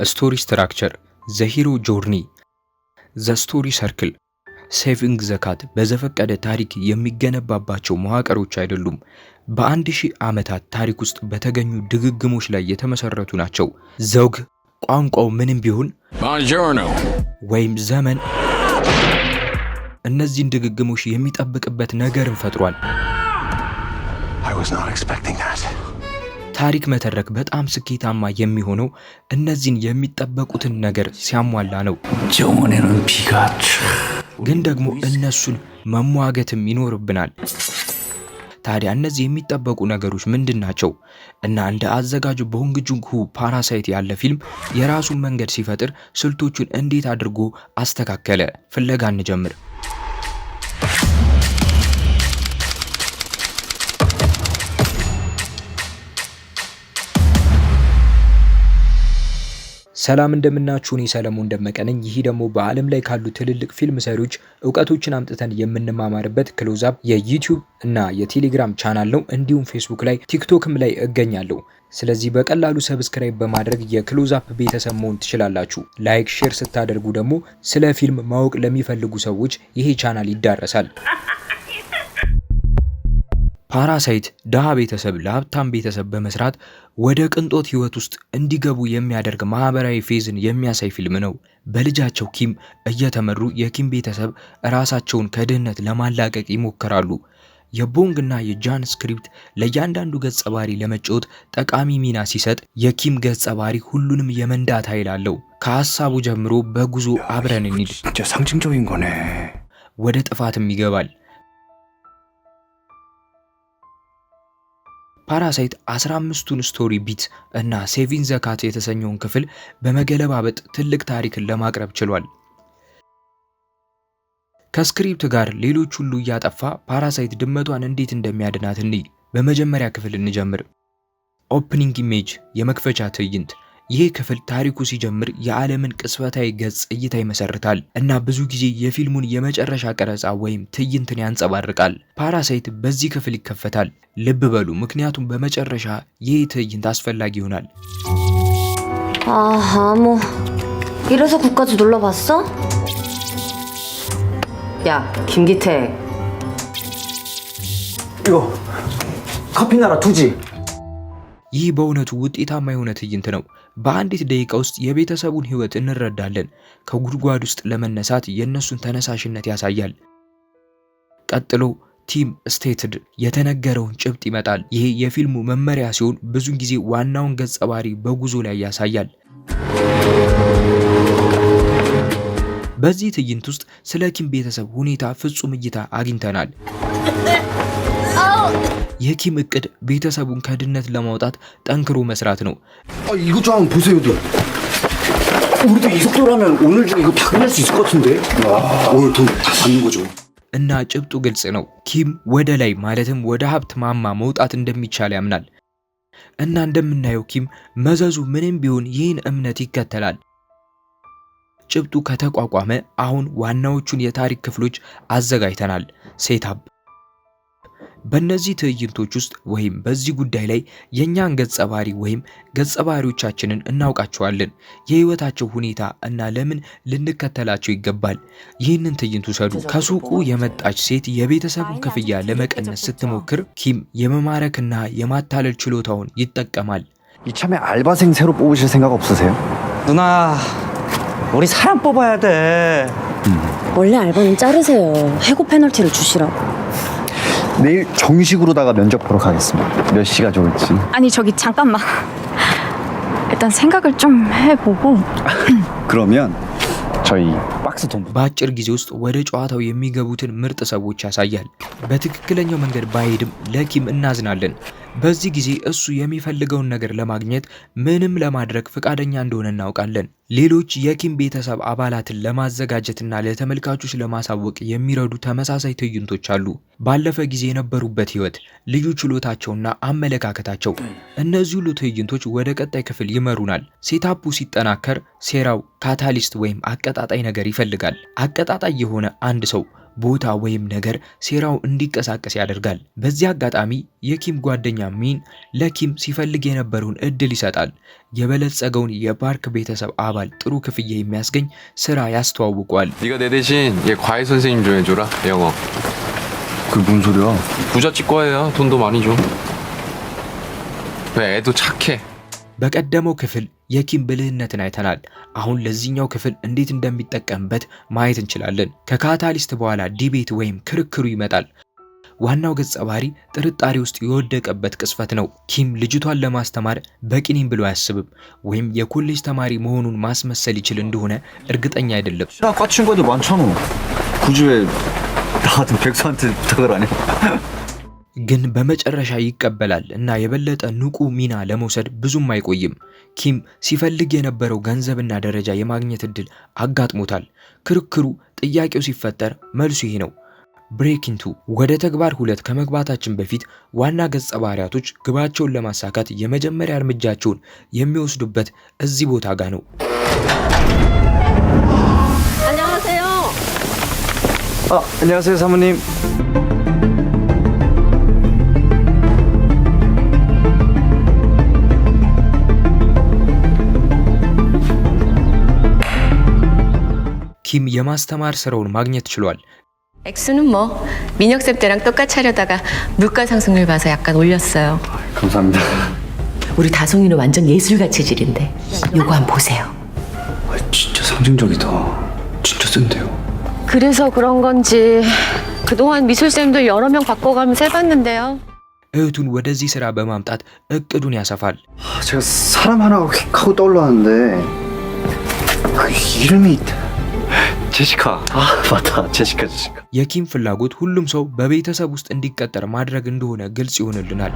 ስቶሪ ስትራክቸር፣ ዘ ሂሮ ጆርኒ፣ ዘ ስቶሪ ሰርክል፣ ሴቪንግ ዘካት በዘፈቀደ ታሪክ የሚገነባባቸው መዋቅሮች አይደሉም። በ1000 ዓመታት ታሪክ ውስጥ በተገኙ ድግግሞች ላይ የተመሰረቱ ናቸው። ዘውግ ቋንቋው ምንም ቢሆን ወይም ዘመን እነዚህን ድግግሞች የሚጠብቅበት ነገርን ፈጥሯል። ታሪክ መተረክ በጣም ስኬታማ የሚሆነው እነዚህን የሚጠበቁትን ነገር ሲያሟላ ነው። ግን ደግሞ እነሱን መሟገትም ይኖርብናል። ታዲያ እነዚህ የሚጠበቁ ነገሮች ምንድን ናቸው? እና እንደ አዘጋጁ ቦንግ ጁንግ ሁ ፓራሳይት ያለ ፊልም የራሱን መንገድ ሲፈጥር ስልቶቹን እንዴት አድርጎ አስተካከለ? ፍለጋ እንጀምር። ሰላም እንደምናችሁ፣ እኔ ሰለሞን ደመቀ ነኝ። ይህ ደግሞ በዓለም ላይ ካሉ ትልልቅ ፊልም ሰሪዎች እውቀቶችን አምጥተን የምንማማርበት ክሎዝ አፕ የዩቲዩብ እና የቴሌግራም ቻናል ነው። እንዲሁም ፌስቡክ ላይ ቲክቶክም ላይ እገኛለሁ። ስለዚህ በቀላሉ ሰብስክራይብ በማድረግ የክሎዝ አፕ ቤተሰብ መሆን ትችላላችሁ። ላይክ፣ ሼር ስታደርጉ ደግሞ ስለ ፊልም ማወቅ ለሚፈልጉ ሰዎች ይሄ ቻናል ይዳረሳል። ፓራሳይት ድሃ ቤተሰብ ለሀብታም ቤተሰብ በመስራት ወደ ቅንጦት ህይወት ውስጥ እንዲገቡ የሚያደርግ ማህበራዊ ፌዝን የሚያሳይ ፊልም ነው። በልጃቸው ኪም እየተመሩ የኪም ቤተሰብ ራሳቸውን ከድህነት ለማላቀቅ ይሞክራሉ። የቦንግና የጃን ስክሪፕት ለእያንዳንዱ ገጸ ባህሪ ለመጫወት ጠቃሚ ሚና ሲሰጥ፣ የኪም ገጸ ባህሪ ሁሉንም የመንዳት ኃይል አለው። ከሀሳቡ ጀምሮ በጉዞ አብረን እንሂድ ወደ ጥፋትም ይገባል። ፓራሳይት 15ቱን ስቶሪ ቢት እና ሴቪንግ ዘካት የተሰኘውን ክፍል በመገለባበጥ ትልቅ ታሪክን ለማቅረብ ችሏል። ከስክሪፕት ጋር ሌሎች ሁሉ እያጠፋ ፓራሳይት ድመቷን እንዴት እንደሚያድናት እንይ። በመጀመሪያ ክፍል እንጀምር። ኦፕኒንግ ኢሜጅ፣ የመክፈቻ ትዕይንት። ይህ ክፍል ታሪኩ ሲጀምር የዓለምን ቅጽበታዊ ገጽ እይታ ይመሰርታል እና ብዙ ጊዜ የፊልሙን የመጨረሻ ቀረጻ ወይም ትዕይንትን ያንጸባርቃል። ፓራሳይት በዚህ ክፍል ይከፈታል። ልብ በሉ፣ ምክንያቱም በመጨረሻ ይህ ትዕይንት አስፈላጊ ይሆናል። 아무 이래서 국까지 눌러봤어? 야, 김기태. 이거 커피나라 투지. ይህ በእውነቱ ውጤታማ የሆነ ትዕይንት ነው። በአንዲት ደቂቃ ውስጥ የቤተሰቡን ህይወት እንረዳለን። ከጉድጓድ ውስጥ ለመነሳት የእነሱን ተነሳሽነት ያሳያል። ቀጥሎ ቲም ስቴትድ የተነገረውን ጭብጥ ይመጣል። ይሄ የፊልሙ መመሪያ ሲሆን ብዙን ጊዜ ዋናውን ገጸ ባህሪ በጉዞ ላይ ያሳያል። በዚህ ትዕይንት ውስጥ ስለ ኪም ቤተሰብ ሁኔታ ፍጹም እይታ አግኝተናል። የኪም እቅድ ቤተሰቡን ከድህነት ለማውጣት ጠንክሮ መስራት ነው። 이거 좀 한번 보세요들. 우리도 이 속도라면 오늘 중에 이거 다 끝낼 수 있을 것 같은데. 오늘 돈 다 받는 거죠. እና ጭብጡ ግልጽ ነው። ኪም ወደ ላይ ማለትም ወደ ሀብት ማማ መውጣት እንደሚቻል ያምናል። እና እንደምናየው ኪም መዘዙ ምንም ቢሆን ይህን እምነት ይከተላል። ጭብጡ ከተቋቋመ አሁን ዋናዎቹን የታሪክ ክፍሎች አዘጋጅተናል። ሴታፕ። በእነዚህ ትዕይንቶች ውስጥ ወይም በዚህ ጉዳይ ላይ የኛን ገጸ ባህሪ ወይም ገጸ ባህሪዎቻችንን እናውቃቸዋለን፣ የህይወታቸው ሁኔታ እና ለምን ልንከተላቸው ይገባል። ይህንን ትዕይንት ውሰዱ። ከሱቁ የመጣች ሴት የቤተሰቡን ክፍያ ለመቀነስ ስትሞክር ኪም የመማረክና የማታለል ችሎታውን ይጠቀማል። 이참에 알바생 새로 뽑으실 생각 없으세요? 누나, 우리 사람 뽑아야 돼. 원래 알바는 자르세요. 해고 페널티를 주시라고. 내일 정식으로다가 면접 보러 가겠습니다. 몇 시가 좋을지. 아니 저기 잠깐만. 일단 생각을 좀 해보고. 그러면 저희 박스 돈. በአጭር ጊዜ ውስጥ ወደ ጨዋታው የሚገቡትን ምርጥ ሰዎች ያሳያል። በትክክለኛው መንገድ ባይሄድም ለኪም እናዝናለን። በዚህ ጊዜ እሱ የሚፈልገውን ነገር ለማግኘት ምንም ለማድረግ ፈቃደኛ እንደሆነ እናውቃለን። ሌሎች የኪም ቤተሰብ አባላትን ለማዘጋጀትና ለተመልካቾች ለማሳወቅ የሚረዱ ተመሳሳይ ትዕይንቶች አሉ። ባለፈ ጊዜ የነበሩበት ህይወት፣ ልዩ ችሎታቸውና አመለካከታቸው። እነዚህ ሁሉ ትዕይንቶች ወደ ቀጣይ ክፍል ይመሩናል። ሴታፑ ሲጠናከር ሴራው ካታሊስት ወይም አቀጣጣይ ነገር ይፈልጋል። አቀጣጣይ የሆነ አንድ ሰው ቦታ ወይም ነገር ሴራው እንዲቀሳቀስ ያደርጋል። በዚህ አጋጣሚ የኪም ጓደኛ ሚን ለኪም ሲፈልግ የነበረውን እድል ይሰጣል። የበለጸገውን የፓርክ ቤተሰብ አባል ጥሩ ክፍያ የሚያስገኝ ስራ ያስተዋውቋል። 네가 내 대신 얘 과외 선생님 좀 해줘라. 영어. 그게 뭔 소리야? 부잣집 과외야. 돈도 많이 줘. 애도 착해. በቀደመው ክፍል የኪም ብልህነትን አይተናል። አሁን ለዚህኛው ክፍል እንዴት እንደሚጠቀምበት ማየት እንችላለን። ከካታሊስት በኋላ ዲቤት ወይም ክርክሩ ይመጣል። ዋናው ገጸ ባህሪ ጥርጣሬ ውስጥ የወደቀበት ቅስፈት ነው። ኪም ልጅቷን ለማስተማር በቂኒም ብሎ አያስብም፣ ወይም የኮሌጅ ተማሪ መሆኑን ማስመሰል ይችል እንደሆነ እርግጠኛ አይደለም። 과 친구들 많잖아. 굳이 왜 나 같은 백수한테 부탁을 하냐? ግን በመጨረሻ ይቀበላል እና የበለጠ ንቁ ሚና ለመውሰድ ብዙም አይቆይም። ኪም ሲፈልግ የነበረው ገንዘብና ደረጃ የማግኘት እድል አጋጥሞታል። ክርክሩ ጥያቄው ሲፈጠር መልሱ ይሄ ነው። ብሬክ ኢንቱ ወደ ተግባር 2 ከመግባታችን በፊት ዋና ገጸ ባህሪያቶች ግባቸውን ለማሳካት የመጀመሪያ እርምጃቸውን የሚወስዱበት እዚህ ቦታ ጋር ነው። 안녕하세요. 안녕하세요 사모님. ኪም የማስተማር ስራውን ማግኘት ችሏል። 액수는 뭐 민혁 쌤 때랑 똑같이 하려다가 물가 상승률 봐서 약간 올렸어요. 감사합니다. 우리 다송이는 완전 예술가 체질인데 요거 한번 보세요. 진짜 상징적이다. 진짜 센데요. 그래서 그런 건지 그동안 미술 쌤도 여러 명 바꿔가면서 해봤는데요. እህቱን ወደዚህ ስራ በማምጣት እቅዱን ያሰፋል። 제가 사람 하나 하고 떠올랐는데 그 이름이 제시카. 맞다. 제시카. የኪም ፍላጎት ሁሉም ሰው በቤተሰብ ውስጥ እንዲቀጠር ማድረግ እንደሆነ ግልጽ ይሆንልናል።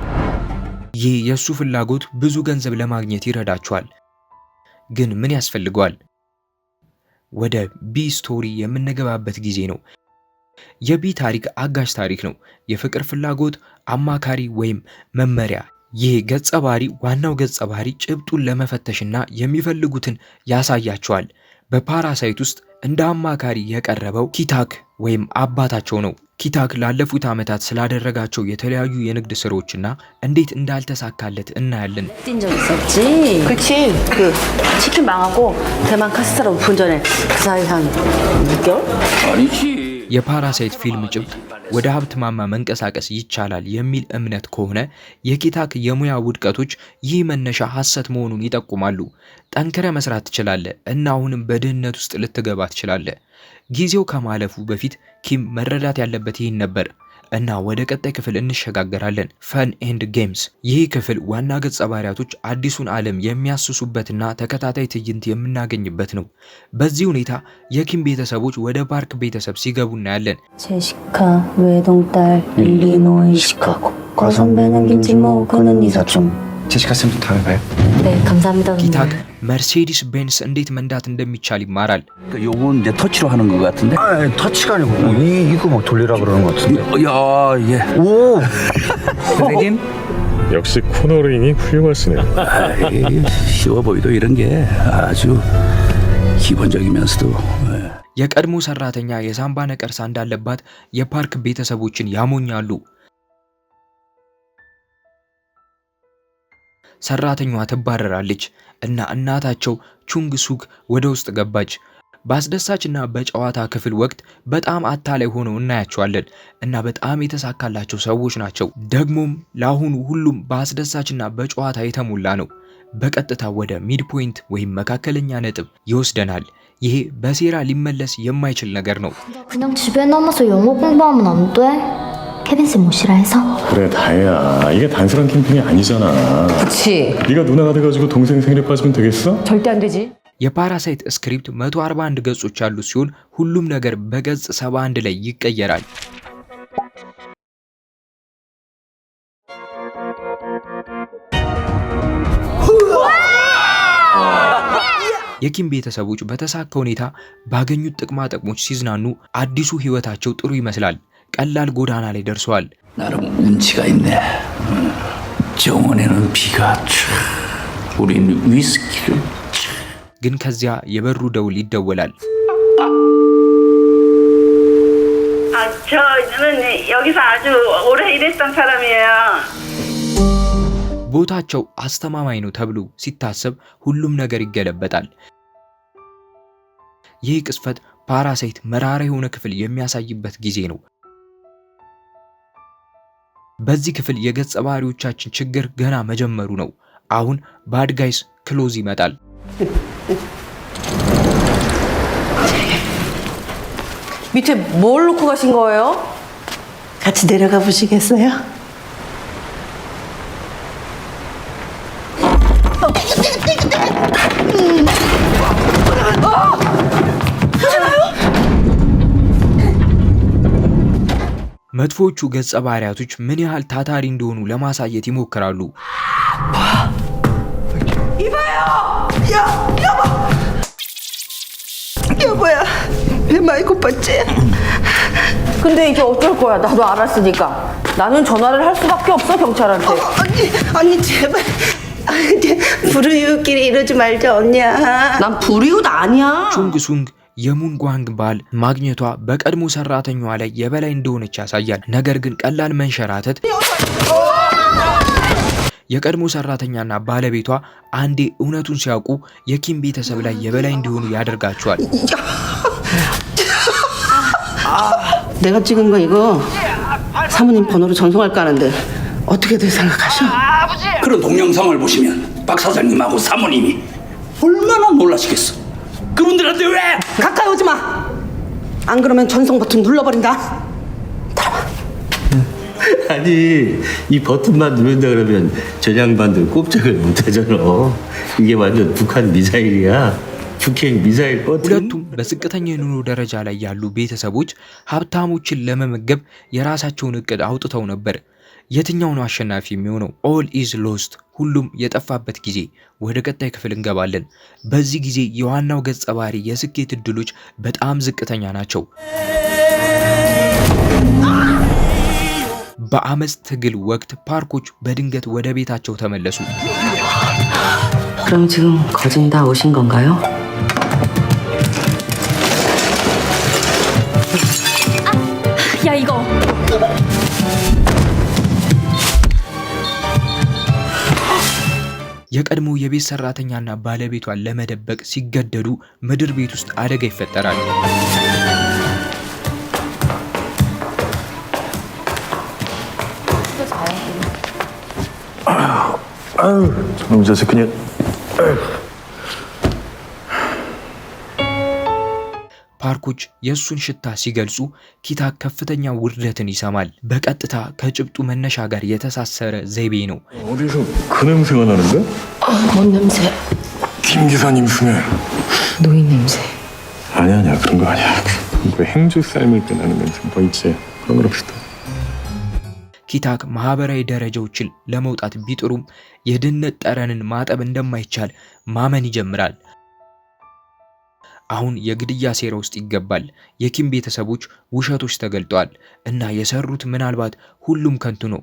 ይህ የሱ ፍላጎት ብዙ ገንዘብ ለማግኘት ይረዳቸዋል። ግን ምን ያስፈልገዋል? ወደ ቢ ስቶሪ የምንገባበት ጊዜ ነው። የቢ ታሪክ አጋዥ ታሪክ ነው። የፍቅር ፍላጎት አማካሪ ወይም መመሪያ። ይህ ገጸ ባህሪ ዋናው ገጸ ባህሪ ጭብጡን ለመፈተሽና የሚፈልጉትን ያሳያቸዋል። በፓራሳይት ውስጥ እንደ አማካሪ የቀረበው ኪታክ ወይም አባታቸው ነው። ኪታክ ላለፉት ዓመታት ስላደረጋቸው የተለያዩ የንግድ ስራዎችና እንዴት እንዳልተሳካለት እናያለን። 뛴 적 있었지? 그치. 그 치킨 망하고 대만 카스테라 오픈 전에 그 사이 한 6개월? 아니지. የፓራሳይት ፊልም ጭብጥ ወደ ሀብት ማማ መንቀሳቀስ ይቻላል የሚል እምነት ከሆነ የኪታክ የሙያ ውድቀቶች ይህ መነሻ ሐሰት መሆኑን ይጠቁማሉ። ጠንክረ መስራት ትችላለህ እና አሁንም በድህነት ውስጥ ልትገባ ትችላለህ። ጊዜው ከማለፉ በፊት ኪም መረዳት ያለበት ይህን ነበር እና ወደ ቀጣይ ክፍል እንሸጋገራለን። ፈን ኤንድ ጌምስ። ይህ ክፍል ዋና ገጸ ባህሪያቶች አዲሱን ዓለም የሚያስሱበትና ተከታታይ ትዕይንት የምናገኝበት ነው። በዚህ ሁኔታ የኪም ቤተሰቦች ወደ ፓርክ ቤተሰብ ሲገቡ እናያለን። 제시카 외동딸 일리노이 시카고 과선배는 김치모 그는 이사촌. 제시카 쌤도 다음에 봐요. 네 감사합니다. ኪታክ መርሴዲስ ቤንስ እንዴት መንዳት እንደሚቻል ይማራል። 요건 이제 터치로 하는 것 같은데? 아, 터치가 아니고 이거 막 돌리라 그러는 것 같은데. 야, 예. 오! 선생님? 역시 코너링이 훌륭하시네요. 쉬워 보이도 이런 게 아주 기본적이면서도. የቀድሞ ሰራተኛ የሳምባ ነቀርሳ እንዳለባት የፓርክ ቤተሰቦችን ያሞኛሉ። ሰራተኛዋ ትባረራለች እና እናታቸው ቹንግ ሱክ ወደ ውስጥ ገባች። በአስደሳችና በጨዋታ ክፍል ወቅት በጣም አታላይ ሆነው እናያቸዋለን እና በጣም የተሳካላቸው ሰዎች ናቸው። ደግሞም ለአሁኑ ሁሉም በአስደሳችና በጨዋታ የተሞላ ነው። በቀጥታ ወደ ሚድ ፖይንት ወይም መካከለኛ ነጥብ ይወስደናል። ይሄ በሴራ ሊመለስ የማይችል ነገር ነው። 그냥 집에 남아서 영어 공부하면 안 돼? 케빈 쌤 모시라 해서? 그래 다혜야 이게 단순한 캠핑이 아니잖아. 그치. 네가 누나가 돼가지고 동생 생일에 빠지면 되겠어? 절대 안 되지. የፓራሳይት ስክሪፕት 141 ገጾች ያሉት ሲሆን ሁሉም ነገር በገጽ 71 ላይ ይቀየራል። የኪም ቤተሰቦች በተሳካ ሁኔታ ባገኙት ጥቅማ ጥቅሞች ሲዝናኑ አዲሱ ህይወታቸው ጥሩ ይመስላል። ቀላል ጎዳና ላይ ደርሰዋል። 나름 운치가 있네. 정원에는 비가 우린 위스키를. ግን ከዚያ የበሩ ደውል ይደወላል። 저는 여기서 아주 오래 일했던 사람이에요. ቦታቸው አስተማማኝ ነው ተብሎ ሲታሰብ ሁሉም ነገር ይገለበጣል። ይህ ቅስፈት ፓራሳይት መራራ የሆነ ክፍል የሚያሳይበት ጊዜ ነው። በዚህ ክፍል የገጸ ባህሪዎቻችን ችግር ገና መጀመሩ ነው። አሁን ባድ ጋይስ ክሎዝ ይመጣል። 밑에 뭘 놓고 가신 거예요? 같이 내려가 보시겠어요? መጥፎቹ ገጸ ባህሪያቶች ምን ያህል ታታሪ እንደሆኑ ለማሳየት ይሞክራሉ። 이봐요! 여보야, 배 많이 고팠지? 근데 이게 어쩔 거야. 나도 알았으니까. 나는 전화를 할 수밖에 없어, 경찰한테. 언니 제발. 불우이웃끼리 이러지 말자, 언니야. 난 불이웃 아니야. ቹንግሱንግ የሙንጓንግ ባል ማግኘቷ በቀድሞ ሰራተኛዋ ላይ የበላይ እንደሆነች ያሳያል። ነገር ግን ቀላል መንሸራተት የቀድሞ ሰራተኛና ባለቤቷ አንዴ እውነቱን ሲያውቁ የኪም ቤተሰብ ላይ የበላይ እንዲሆኑ ያደርጋቸዋል። 내가 찍은 거 이거 사모님 번호로 전송할까 하는데 어떻게들 생각하셔? 그런 동영상을 보시면 박 사장님하고 사모님이 얼마나 놀라시겠어. 그분들한테 왜 가까이 오지 마. 안 그러면 전송 버튼 눌러버린다. 아니 이 버튼만 누른다 그러면 전양반들 꼼짝을 못하잖아. 이게 완전 북한 미사일이야. 북행 미사일 버튼. ሁለቱም በዝቅተኛ የኑሮ ደረጃ ላይ ያሉ ቤተሰቦች ሀብታሞችን ለመመገብ የራሳቸውን እቅድ አውጥተው ነበር። የትኛው ነው አሸናፊ የሚሆነው? ኦል ኢዝ ሎስት፣ ሁሉም የጠፋበት ጊዜ። ወደ ቀጣይ ክፍል እንገባለን። በዚህ ጊዜ የዋናው ገጸ ባህሪ የስኬት እድሎች በጣም ዝቅተኛ ናቸው። በአመፅ ትግል ወቅት ፓርኮች በድንገት ወደ ቤታቸው ተመለሱ። 그럼 지금 거진 다 오신 건가요? 야 이거 የቀድሞ የቤት ሰራተኛና ባለቤቷን ለመደበቅ ሲገደዱ ምድር ቤት ውስጥ አደጋ ይፈጠራል። 저놈 자식 그냥. ፓርኮች የሱን ሽታ ሲገልጹ ኪታክ ከፍተኛ ውርደትን ይሰማል። በቀጥታ ከጭብጡ መነሻ ጋር የተሳሰረ ዘይቤ ነው። 어디서 그 냄새가 나는데? 뭔 냄새? 김 기사님 순에. 노인 냄새. 아니야 그런 거 아니야. 그 행주 삶을 때 나는 냄새 뭐 있지. 그런 거 없시다. ኪታክ ማህበራዊ ደረጃዎችን ለመውጣት ቢጥሩም የድህነት ጠረንን ማጠብ እንደማይቻል ማመን ይጀምራል። አሁን የግድያ ሴራ ውስጥ ይገባል። የኪም ቤተሰቦች ውሸቶች ተገልጠዋል እና የሰሩት ምናልባት ሁሉም ከንቱ ነው።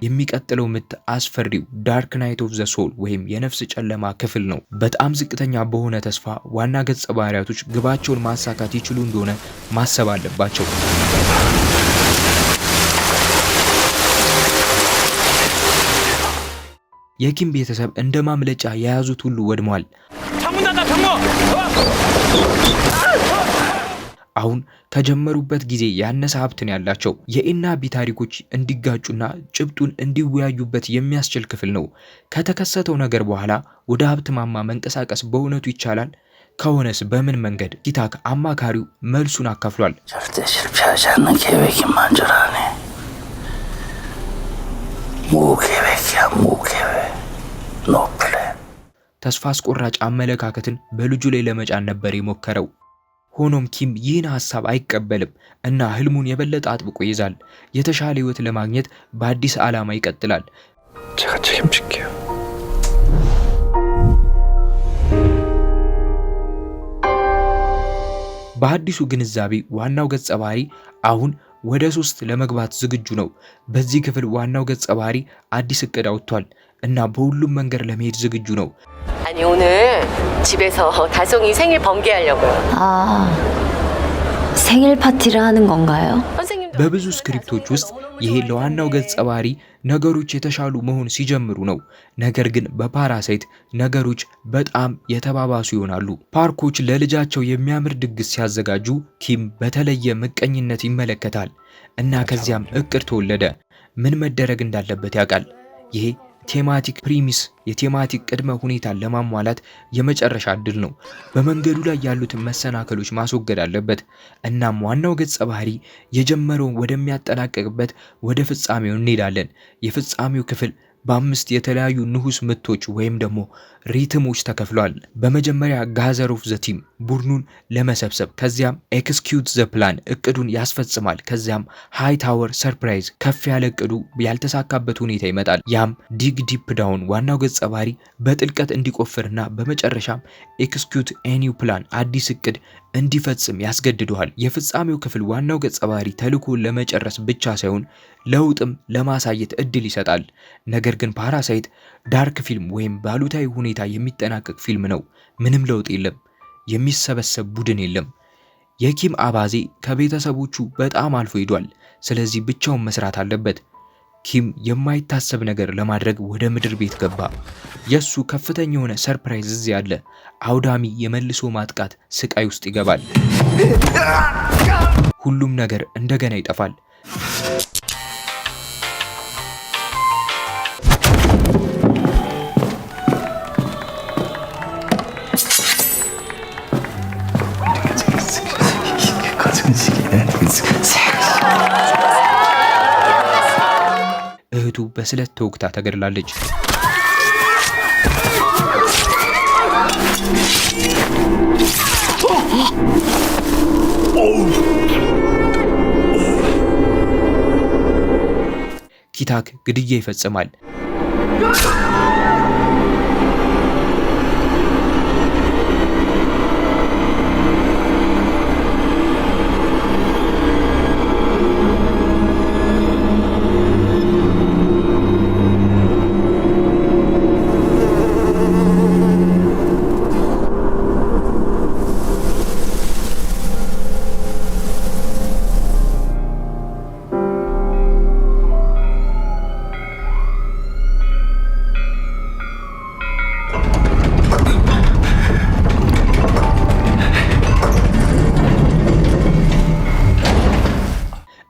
የሚቀጥለው ምት አስፈሪው ዳርክ ናይት ኦፍ ዘ ሶል ወይም የነፍስ ጨለማ ክፍል ነው። በጣም ዝቅተኛ በሆነ ተስፋ ዋና ገጸ ባህሪያቶች ግባቸውን ማሳካት ይችሉ እንደሆነ ማሰብ አለባቸው። የኪም ቤተሰብ እንደ ማምለጫ የያዙት ሁሉ ወድሟል። አሁን ከጀመሩበት ጊዜ ያነሰ ሀብትን ያላቸው የኤና ቢ ታሪኮች እንዲጋጩና ጭብጡን እንዲወያዩበት የሚያስችል ክፍል ነው። ከተከሰተው ነገር በኋላ ወደ ሀብት ማማ መንቀሳቀስ በእውነቱ ይቻላል? ከሆነስ በምን መንገድ? ኪታክ አማካሪው መልሱን አካፍሏል። 절대 실패하지 않는 계획이 만절하네. 무계획이야 무계획. ኖ ፕላን። ተስፋ አስቆራጭ አመለካከትን በልጁ ላይ ለመጫን ነበር የሞከረው። ሆኖም ኪም ይህን ሐሳብ አይቀበልም እና ህልሙን የበለጠ አጥብቆ ይዛል። የተሻለ ህይወት ለማግኘት በአዲስ ዓላማ ይቀጥላል። 제가 책임질게요. በአዲሱ ግንዛቤ ዋናው ገጸ ባህሪ አሁን ወደ 3 ለመግባት ዝግጁ ነው። በዚህ ክፍል ዋናው ገጸ ባህሪ አዲስ እቅድ አውጥቷል እና በሁሉም መንገድ ለመሄድ ዝግጁ ነው። 아니 오늘 집에서 다송이 생일 번개하려고요. 아, 생일 파티를 하는 건가요? በብዙ ስክሪፕቶች ውስጥ ይሄ ለዋናው ገጸ ባህሪ ነገሮች የተሻሉ መሆን ሲጀምሩ ነው። ነገር ግን በፓራሳይት ነገሮች በጣም የተባባሱ ይሆናሉ። ፓርኮች ለልጃቸው የሚያምር ድግስ ሲያዘጋጁ ኪም በተለየ ምቀኝነት ይመለከታል እና ከዚያም እቅድ ተወለደ። ምን መደረግ እንዳለበት ያውቃል። ይሄ ቴማቲክ ፕሪሚስ የቴማቲክ ቅድመ ሁኔታን ለማሟላት የመጨረሻ እድል ነው። በመንገዱ ላይ ያሉትን መሰናከሎች ማስወገድ አለበት። እናም ዋናው ገጸ ባህሪ የጀመረውን ወደሚያጠናቀቅበት ወደ ፍጻሜው እንሄዳለን። የፍጻሜው ክፍል በ5 የተለያዩ ንሁስ ምቶች ወይም ደግሞ ሪትሞች ተከፍሏል። በመጀመሪያ ጋዘር ኦፍ ዘ ቲም ቡድኑን ለመሰብሰብ፣ ከዚያም ኤክስኪዩት ዘ ፕላን እቅዱን ያስፈጽማል። ከዚያም ሃይ ታወር ሰርፕራይዝ ከፍ ያለ እቅዱ ያልተሳካበት ሁኔታ ይመጣል። ያም ዲግ ዲፕ ዳውን ዋናው ገጸ ባህሪ በጥልቀት እንዲቆፍርና በመጨረሻም ኤክስኪዩት ኤኒው ፕላን አዲስ እቅድ እንዲፈጽም ያስገድደዋል። የፍጻሜው ክፍል ዋናው ገጸ ባህሪ ተልእኮን ለመጨረስ ብቻ ሳይሆን ለውጥም ለማሳየት እድል ይሰጣል። ነገር ግን ፓራሳይት ዳርክ ፊልም ወይም ባሉታዊ ሁኔታ የሚጠናቀቅ ፊልም ነው። ምንም ለውጥ የለም። የሚሰበሰብ ቡድን የለም። የኪም አባዜ ከቤተሰቦቹ በጣም አልፎ ሄዷል። ስለዚህ ብቻውን መስራት አለበት። ኪም የማይታሰብ ነገር ለማድረግ ወደ ምድር ቤት ገባ። የሱ ከፍተኛ የሆነ ሰርፕራይዝ እዚህ አለ። አውዳሚ የመልሶ ማጥቃት ስቃይ ውስጥ ይገባል። ሁሉም ነገር እንደገና ይጠፋል። እህቱ በስለት ተወግታ ተገድላለች። ኪታክ ግድያ ይፈጽማል።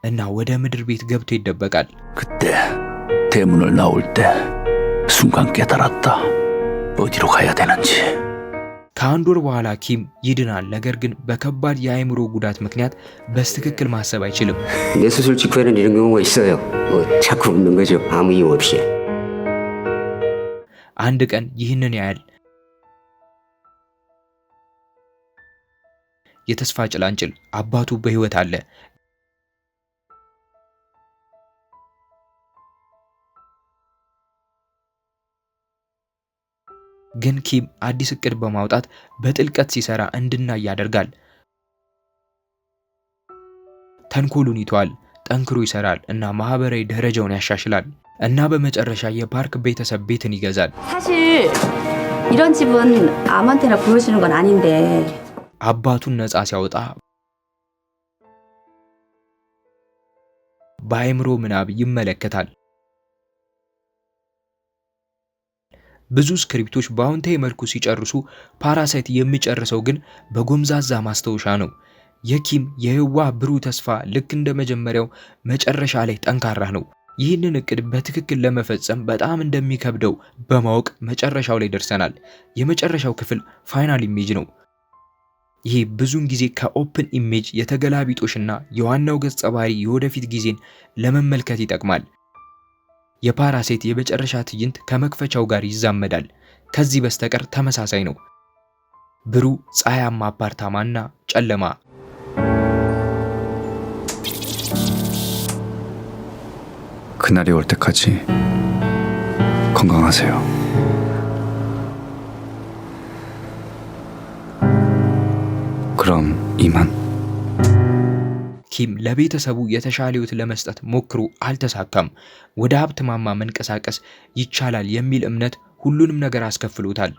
እና ወደ ምድር ቤት ገብቶ ይደበቃል። 그때 대문을 나올 때 순간 깨달았다. 어디로 가야 되는지. ከአንድ ወር በኋላ ኪም ይድናል። ነገር ግን በከባድ የአእምሮ ጉዳት ምክንያት በትክክል 마ሰብ አይችልም። 내 수술 직후에는 이런 경우가 있어요. 자꾸 웃는 거죠. 아무 이유 없이. አንድ ቀን ይህንን ያያል። የተስፋ ጭላንጭል አባቱ በህይወት አለ። ግን ኪም አዲስ እቅድ በማውጣት በጥልቀት ሲሰራ እንድናይ ያደርጋል። ተንኮሉን ይተዋል፣ ጠንክሮ ይሰራል እና ማህበራዊ ደረጃውን ያሻሽላል እና በመጨረሻ የፓርክ ቤተሰብ ቤትን ይገዛል። 사실 이런 집은 아무한테나 보여주는 건 아닌데. አባቱን ነፃ ሲያወጣ በአእምሮ ምናብ ይመለከታል። ብዙ ስክሪፕቶች በአዎንታዊ መልኩ ሲጨርሱ ፓራሳይት የሚጨርሰው ግን በጎምዛዛ ማስታወሻ ነው። የኪም የህዋህ ብሩህ ተስፋ ልክ እንደ መጀመሪያው መጨረሻ ላይ ጠንካራ ነው። ይህንን እቅድ በትክክል ለመፈጸም በጣም እንደሚከብደው በማወቅ መጨረሻው ላይ ደርሰናል። የመጨረሻው ክፍል ፋይናል ኢሜጅ ነው። ይሄ ብዙውን ጊዜ ከኦፕን ኢሜጅ የተገላቢጦሽና የዋናው ገጸ ባህሪ የወደፊት ጊዜን ለመመልከት ይጠቅማል። የፓራሳይት የመጨረሻ ትዕይንት ከመክፈቻው ጋር ይዛመዳል። ከዚህ በስተቀር ተመሳሳይ ነው። ብሩህ ፀሐያማ አፓርታማና ጨለማ። 그날이 올 때까지 건강하세요. 그럼 이만. ኪም ለቤተሰቡ የተሻለ ህይወት ለመስጠት ሞክሮ አልተሳካም። ወደ ሀብት ማማ መንቀሳቀስ ይቻላል የሚል እምነት ሁሉንም ነገር አስከፍሎታል።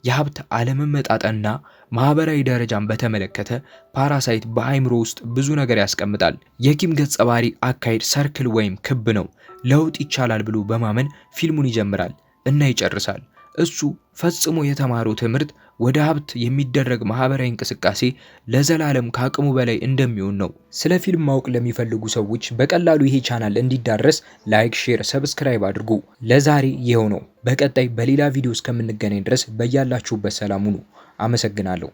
የሀብት አለመመጣጠንና ማህበራዊ ደረጃን በተመለከተ ፓራሳይት በአይምሮ ውስጥ ብዙ ነገር ያስቀምጣል። የኪም ገጸ ባህሪ አካሄድ ሰርክል ወይም ክብ ነው። ለውጥ ይቻላል ብሎ በማመን ፊልሙን ይጀምራል እና ይጨርሳል። እሱ ፈጽሞ የተማረው ትምህርት ወደ ሀብት የሚደረግ ማህበራዊ እንቅስቃሴ ለዘላለም ከአቅሙ በላይ እንደሚሆን ነው። ስለ ፊልም ማወቅ ለሚፈልጉ ሰዎች በቀላሉ ይሄ ቻናል እንዲዳረስ ላይክ፣ ሼር፣ ሰብስክራይብ አድርጉ። ለዛሬ ይኸው ነው። በቀጣይ በሌላ ቪዲዮ እስከምንገናኝ ድረስ በያላችሁበት ሰላም ሁኑ። አመሰግናለሁ።